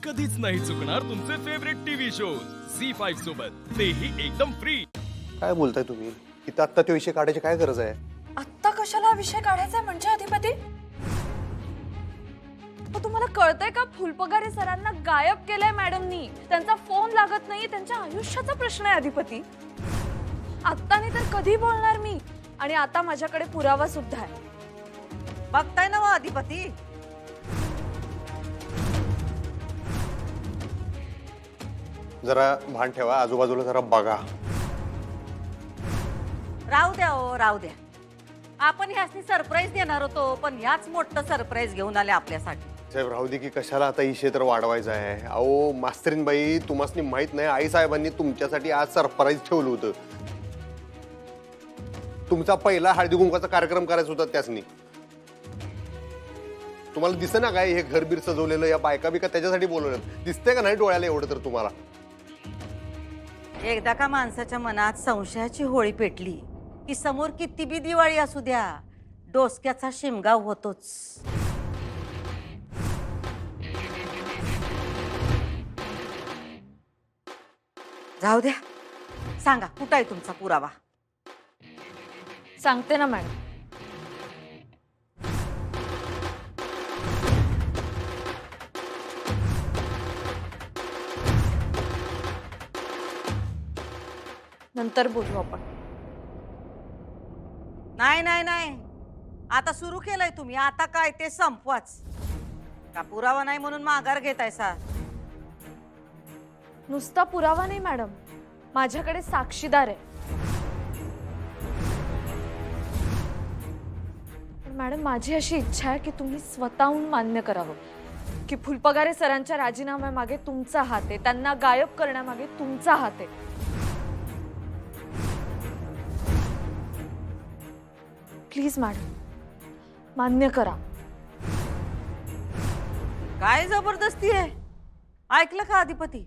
कधीच नाही चुकणार तुमचे फेवरेट टीव्ही शोज झी5 सोबत, तेही एकदम फ्री। काय बोलताय तुम्ही? इथं आत्ता तो विषय काढायची काय गरज आहे? आत्ता कशाला हा विषय काढायचा म्हणजे अधिपती? तुम्हाला कळतंय का फुलपगारे सरांना गायब केलंय मॅडमनी? त्यांचा फोन लागत नाही, त्यांच्या आयुष्याचा प्रश्न आहे अधिपती। आत्ता नाही तर कधी बोलणार मी? आणि आता माझ्याकडे पुरावा सुद्धा आहे। बघताय ना वा अधिपती, जरा भान ठेवा, आजूबाजूला जरा बघा। राहू द्या हो, राहू द्या। आपण ह्यासनी सरप्राईज देणार होतो, पण ह्याच मोठं सरप्राईज घेऊन आले आपल्यासाठी। साहेब राहू दे की कशाला आता ही क्षेत्र वाढवायचं आहे? अहो मास्तरीनबाई, तुम्हाला माहित नाही आई साहेबांनी तुमच्यासाठी आज सरप्राईज ठेवलं होतं। तुमचा पहिला हळदी कुंकवाचा कार्यक्रम करायचा होता त्यासनी। तुम्हाला दिसतं ना काय हे घरबीर सजवलेलं, या बायका बिका त्याच्यासाठी बोलवलं? दिसतंय का नाही डोळ्याला एवढं तर तुम्हाला? एकदा का माणसाच्या मनात संशयाची होळी पेटली की समोर किती बी दिवाळी असू द्या, डोसक्याचा शिमगाव होतोच। जाऊ द्या, सांगा कुठं आहे तुमचा पुरावा? सांगते ना मॅडम। नंतर बोलू आपण। नाही नाही नाही, आता सुरू केलंय तुम्ही, आता काय ते संपवाच। का पुरावा नाही म्हणून माघार घेतायसा? नुसता पुरावा नाही मॅडम, माझ्याकडे साक्षीदार आहे। पण मॅडम माझी अशी इच्छा आहे की तुम्ही स्वतःहून मान्य करावं की फुलपगारे सरांच्या राजीनाम्यामागे तुमचा हात आहे, त्यांना गायब करण्यामागे तुमचा हात आहे। प्लीज मॅडम, मान्य करा। काय जबरदस्ती आहे? ऐकलं का अधिपती?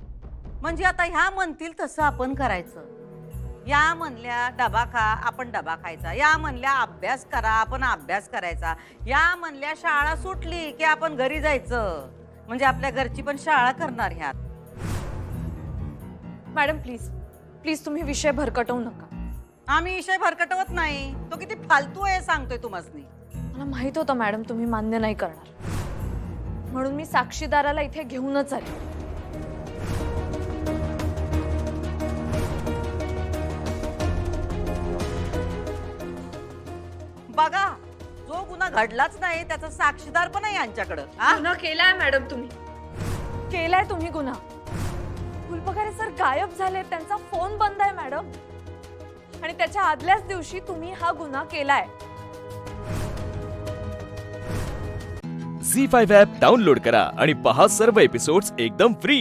म्हणजे आता ह्या म्हणतील तसं आपण करायचं। या म्हणल्या डबा खा, आपण डबा खायचा। या म्हणल्या अभ्यास करा, आपण अभ्यास करायचा। या म्हणल्या शाळा सुटली की आपण घरी जायचं, म्हणजे आपल्या घरची पण शाळा करणार ह्यात। मॅडम प्लीज प्लीज तुम्ही विषय भरकटवू नका। आम्ही विषय भरकटवत नाही, तो किती फालतू आहे सांगतोय तुम्हासनी। मला माहित होतं मॅडम तुम्ही मान्य नाही करणार, म्हणून मी साक्षीदाराला इथे घेऊनच आले। बघा, जो गुन्हा घडलाच नाही त्याचा साक्षीदार पण आहे यांच्याकडं। हा? गुन्हा केलाय मॅडम तुम्ही, केलाय तुम्ही गुन्हा। फुलपगारे सर गायब झाले, त्यांचा फोन बंद आहे मॅडम, आणि त्याच्या आदल्याच दिवशी तुम्ही हा गुन्हा केलाय। झी5 ॲप डाउनलोड करा आणि पहा सर्व एपिसोड्स एकदम फ्री।